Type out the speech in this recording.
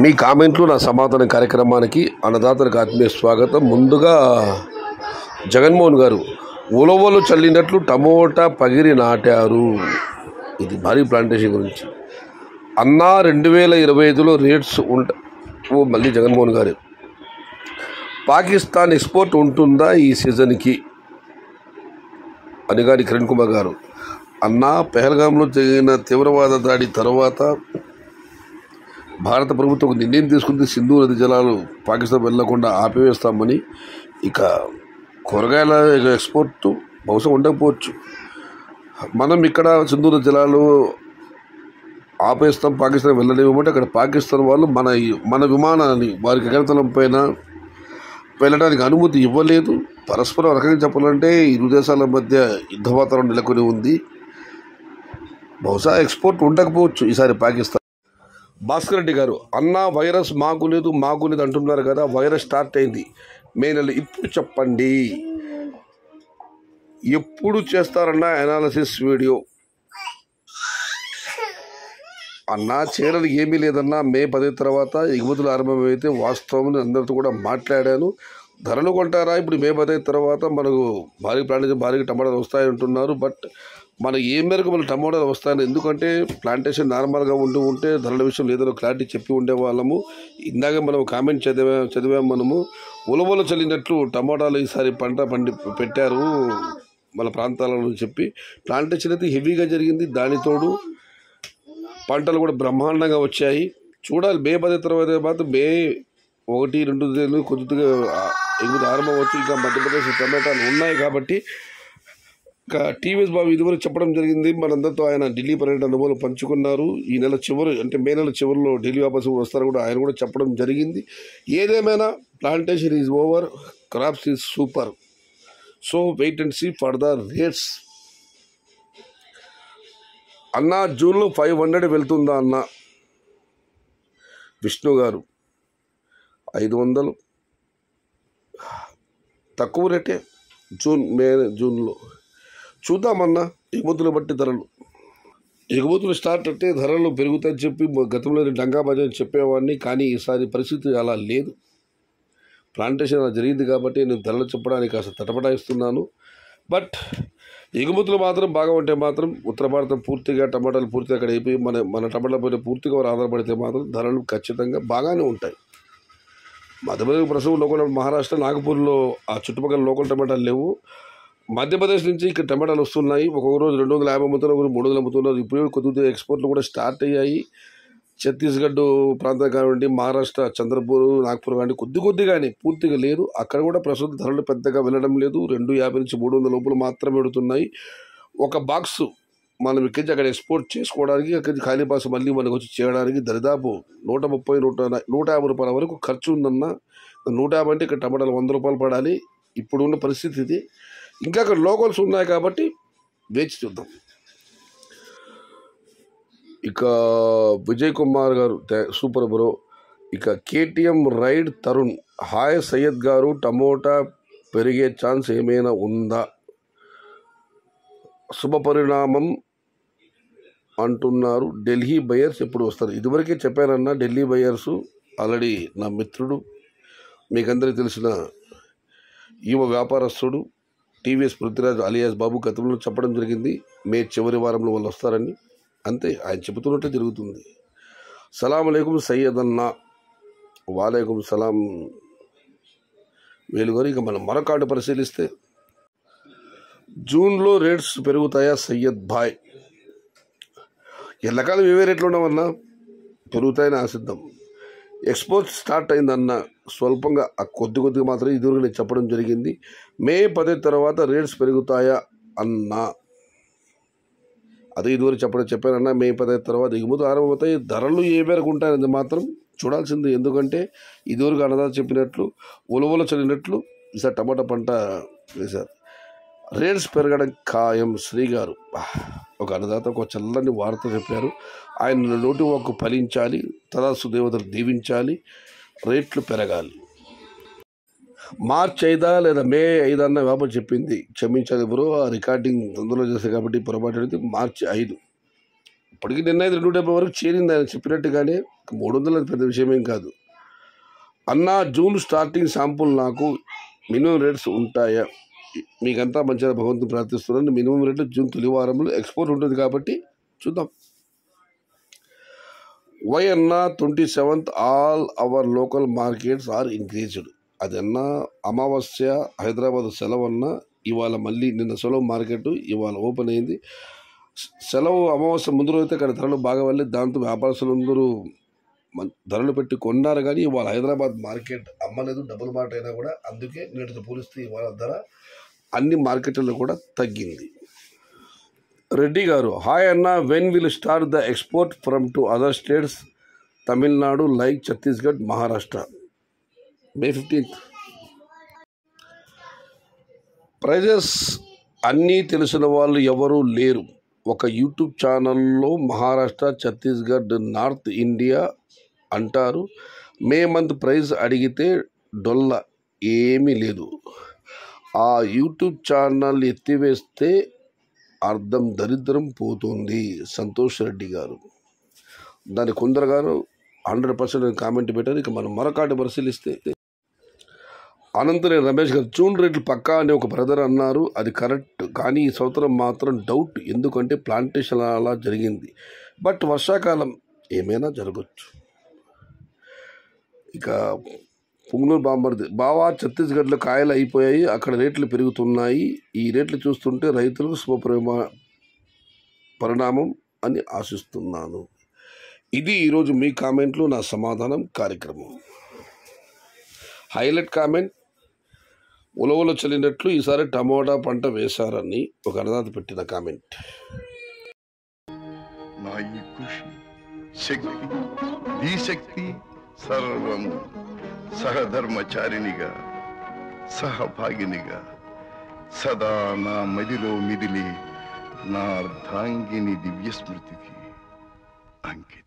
మీ కామెంట్లు నా సమాధానం కార్యక్రమానికి అన్నదాతలకు ఆత్మీయ స్వాగతం. ముందుగా జగన్మోహన్ గారు ఉలవలు చల్లినట్లు టమోటా పగిరి నాటారు. ఇది భారీ ప్లాంటేషన్ గురించి అన్నా 2025లో రేట్స్ మళ్ళీ జగన్మోహన్ గారు పాకిస్తాన్ ఎక్స్పోర్ట్ ఉంటుందా ఈ సీజన్కి అని గాని కిరణ్ కుమార్ గారు అన్నా పెహల్గాంలో జరిగిన తీవ్రవాద దాడి తర్వాత భారత ప్రభుత్వం నిర్ణయం తీసుకుంది. సింధు నది జలాలు పాకిస్తాన్ వెళ్లకుండా ఆపివేస్తామని. ఇక కూరగాయల ఎక్స్పోర్ట్ బహుశా ఉండకపోవచ్చు. మనం ఇక్కడ సింధు నది జలాలు ఆపేస్తాం, పాకిస్తాన్ వెళ్ళలేమంటే అక్కడ పాకిస్తాన్ వాళ్ళు మన విమానాన్ని వారికి గగనతలం పైన వెళ్ళడానికి అనుమతి ఇవ్వలేదు. పరస్పరం రకంగా చెప్పాలంటే ఇరు దేశాల మధ్య యుద్ధ వాతావరణం నెలకొని ఉంది. బహుశా ఎక్స్పోర్ట్ ఉండకపోవచ్చు ఈసారి పాకిస్తాన్. భాస్కర్ రెడ్డి గారు అన్నా వైరస్ మాకు లేదు అంటున్నారు కదా, వైరస్ స్టార్ట్ అయింది మే నెల. ఇప్పుడు చెప్పండి ఎప్పుడు చేస్తారన్నా అనాలిసిస్ వీడియో? అన్నా చీరలు ఏమీ లేదన్నా, మే 10 తర్వాత ఎగుమతులు ఆరంభమైతే వాస్తవం అందరితో కూడా మాట్లాడాను. ధరలు కొంటారా ఇప్పుడు మే 10 తర్వాత? మనకు భారీ ప్లాంటేషన్ భారీగా టమాటాలు వస్తాయంటున్నారు. బట్ మన ఏ మేరకు మన టమాటాలు వస్తాయని, ఎందుకంటే ప్లాంటేషన్ నార్మల్గా ఉంటే ధరల విషయం లేదో క్లారిటీ చెప్పి ఉండేవాళ్ళము. ఇందాక మనం కామెంట్ చదివాము మనము. ఉలవలు చల్లినట్లు టమాటాలు ఈసారి పంట పెట్టారు మన ప్రాంతాలలో చెప్పి. ప్లాంటేషన్ అయితే హెవీగా జరిగింది. దానితోడు పంటలు కూడా బ్రహ్మాండంగా వచ్చాయి. చూడాలి మే 10 తర్వాత మాత్రం మే 1-2 కొద్దిగా ఎగుమతి ఆరంభవచ్చు. ఇంకా మధ్యప్రదేశ్ టమాటాలు ఉన్నాయి కాబట్టి ఇంకా టీవీఎస్ బాబు ఇదివరకు చెప్పడం జరిగింది మనందరితో. ఆయన ఢిల్లీ పర్యటన అనుభవాలు పంచుకున్నారు. ఈ నెల చివరి అంటే మే నెల చివరిలో ఢిల్లీ వాపసు వస్తారు కూడా ఆయన కూడా చెప్పడం జరిగింది. ఏదేమైనా plantation is over, crops is super. So wait and see for the rates. అన్నా జూన్లో 500 వెళ్తుందా అన్న? విష్ణు గారు 500 తక్కువ రేటే జూన్లో చూద్దామన్నా. ఎగుమతులు బట్టి ధరలు, ఎగుమతులు స్టార్ట్ అంటే ధరలు పెరుగుతాయని చెప్పి గతంలో డంగాబాజీ చెప్పేవాడిని. కానీ ఈసారి పరిస్థితి అలా లేదు. ప్లాంటేషన్ అలా జరిగింది కాబట్టి నేను ధరలు చెప్పడానికి కాస్త తటపటాయిస్తున్నాను. బట్ ఎగుమతులు మాత్రం బాగా ఉంటే మాత్రం ఉత్తర భారతం పూర్తిగా టమాటాలు పూర్తిగా అక్కడ అయిపోయి మన టమాటాల పైన పూర్తిగా ఆధారపడితే మాత్రం ధరలు ఖచ్చితంగా బాగానే ఉంటాయి. మధ్యప్రదేశ్ ప్రస్తుతం లోకల్ మహారాష్ట్ర నాగపూర్లో ఆ చుట్టుపక్కల లోకల్ టమాటాలు లేవు. మధ్యప్రదేశ్ నుంచి ఇక్కడ టమాటాలు వస్తున్నాయి. ఒక్కొక్క రోజు 250 అమ్ముతున్నారు, 300 అమ్ముతున్నారు. ఇప్పుడు కొద్దిగా ఎక్స్పోర్ట్లు కూడా స్టార్ట్ అయ్యాయి. ఛత్తీస్గఢ్ ప్రాంతం కానివ్వండి, మహారాష్ట్ర చంద్రపూర్, నాగ్పూర్ కానీ కొద్దిగానే, పూర్తిగా లేదు. అక్కడ కూడా ప్రస్తుతం ధరలు పెద్దగా వెళ్ళడం లేదు. 250 నుంచి 300 లోపల మాత్రమే పెడుతున్నాయి. ఒక బాక్సు మనం ఇక్కడి నుంచి అక్కడ ఎక్స్పోర్ట్ చేసుకోవడానికి, అక్కడి నుంచి ఖాళీ బాక్స్ మళ్ళీ మనకు వచ్చి చేయడానికి దరిదాపు 130-150 రూపాయల వరకు ఖర్చు ఉందన్న. 150 అంటే ఇక్కడ టమాటాలు 100 రూపాయలు పడాలి. ఇప్పుడున్న పరిస్థితి ఇది. ఇంకా అక్కడ లోకల్స్ ఉన్నాయి కాబట్టి వేచి చూద్దాం. ఇక విజయ్ కుమార్ గారు సూపర్ బ్రో. ఇక KTM ride Tarun hi Syed garu, tomato పెరిగే ఛాన్స్ ఏమైనా ఉందా? శుభ పరిణామం అంటున్నారు. ఢిల్లీ బయర్స్ ఎప్పుడు వస్తారు? ఇదివరకే చెప్పానన్నా. ఢిల్లీ బయర్సు ఆల్రెడీ నా మిత్రుడు, మీకందరికీ తెలిసిన యువ వ్యాపారస్తుడు టీవీఎస్ పృథ్వీరాజ్ అలియాస్ బాబు గతంలో చెప్పడం జరిగింది మే చివరి వారంలో వాళ్ళు వస్తారని. అంతే, ఆయన చెబుతున్నట్టే జరుగుతుంది. సలాం అలైకుం సయ్యద్ అన్న. వాలేకుం సలాం వేలుగారు. ఇక మనం మరొక కార్డు పరిశీలిస్తే జూన్లో రేట్స్ పెరుగుతాయా సయ్యద్ భాయ్? ఎల్లకాలం ఏవే రేట్లు ఉండవన్నా, పెరుగుతాయని ఆశిద్దాం. ఎక్స్పోర్ట్ స్టార్ట్ అయిందన్న స్వల్పంగా కొద్దిగా మాత్రం ఇదివరకు నేను చెప్పడం జరిగింది. మే 10 తర్వాత రేట్స్ పెరుగుతాయా అన్నా? అదే ఇదివరకు చెప్పానన్నా. మే 10 తర్వాత ఎగుమతులు ఆరంభమవుతాయి. ధరలు ఏ మేరకు ఉంటాయనేది మాత్రం చూడాల్సింది. ఎందుకంటే ఇదివరకు అన్నదాత చెప్పినట్లు ఉలవలు చల్లినట్లు ఈసారి టమాటా పంట వేశారు. రేట్స్ పెరగడం ఖాయం. శ్రీ గారు ఒక అన్నదాత ఒక చల్లని వార్త చెప్పారు. ఆయన నోటి వాక్కు ఫలించాలి, తదాస్తు దేవతలు దీవించాలి, రేట్లు పెరగాలి. మార్చి 5 లేదా మే 5 అన్న వ్యాపారం చెప్పింది. క్షమించాలి బ్రో, ఆ రికార్డింగ్ తొందరలో చేశారు కాబట్టి పొరపాటు. March 5 ఇప్పటికీ నిన్న 270 వరకు చేరింది ఆయన చెప్పినట్టుగానే. 300 పెద్ద విషయమేం కాదు. అన్న జూన్ స్టార్టింగ్ శాంపుల్ నాకు మినిమం రేట్స్ ఉంటాయా? మీకంతా మంచిగా భగవంతుని ప్రార్థిస్తున్నాను. మినిమం రేట్లు జూన్ తొలి వారంలో ఎక్స్పోర్ట్ ఉంటుంది కాబట్టి చూద్దాం. వై అన్న 27th all our local markets are increased. అది అన్న అమావాస్య హైదరాబాద్ సెలవు అన్న. ఇవాళ మళ్ళీ నిన్న సెలవు మార్కెట్ ఇవాళ ఓపెన్ అయింది. సెలవు అమావాస్య ముందు రోజు అయితే అక్కడ ధరలు బాగా వెళ్ళి దాంతో వ్యాపారస్తులందరూ ధరలు పెట్టి కొన్నారు. కానీ ఇవాళ హైదరాబాద్ మార్కెట్ అమ్మలేదు, డబుల్ మాట అయినా కూడా. అందుకే నేటితో పోలిస్తే ఇవాళ ధర అన్ని మార్కెట్లలో కూడా తగ్గింది. రెడ్డి గారు హాయ్ అన్న, when will start the export from to other states Tamil Nadu like Chhattisgarh Maharashtra? May 15th. Prices అన్నీ తెలిసిన వాళ్ళు ఎవరు లేరు. ఒక యూట్యూబ్ ఛానల్లో మహారాష్ట్ర, ఛత్తీస్గఢ్, నార్త్ ఇండియా అంటారు. మే మంత్ ప్రైజ్ అడిగితే డొల్ల ఏమీ లేదు. ఆ యూట్యూబ్ ఛానల్ ఎత్తివేస్తే అర్థం దరిద్రం పోతుంది. సంతోష్ రెడ్డి గారు దాని కొందరు గారు 100% కామెంట్ పెట్టారు. ఇక మనం మరొకటి పరిశీలిస్తే అనంతనే రమేష్ గారు జూన్ రేట్లు పక్కా అని ఒక బ్రదర్ అన్నారు. అది కరెక్ట్, కానీ ఈ సంవత్సరం మాత్రం డౌట్. ఎందుకంటే ప్లాంటేషన్ అలా జరిగింది. బట్ వర్షాకాలం ఏమైనా జరగచ్చు. ఇక పుంగనూరు బాంబర్ది బావా ఛత్తీస్గఢ్లో కాయలు అయిపోయాయి, అక్కడ రేట్లు పెరుగుతున్నాయి. ఈ రేట్లు చూస్తుంటే రైతులకు పరిణామం అని ఆశిస్తున్నాను. ఇది ఈరోజు మీ కామెంట్లు నా సమాధానం కార్యక్రమం. హైలైట్ కామెంట్, ఉలవలు చల్లినట్లు ఈసారి టమోటా పంట వేశారని ఒక అన్నదాత పెట్టిన కామెంట్. నా ఈ కృషి శక్తి ధీశక్తి సర్వము సహధర్మచారినిగా సహభాగినిగా సదా నా మదిలో మిదిలి నా అర్ధాంగిని దివ్య స్మృతికి అంకితం.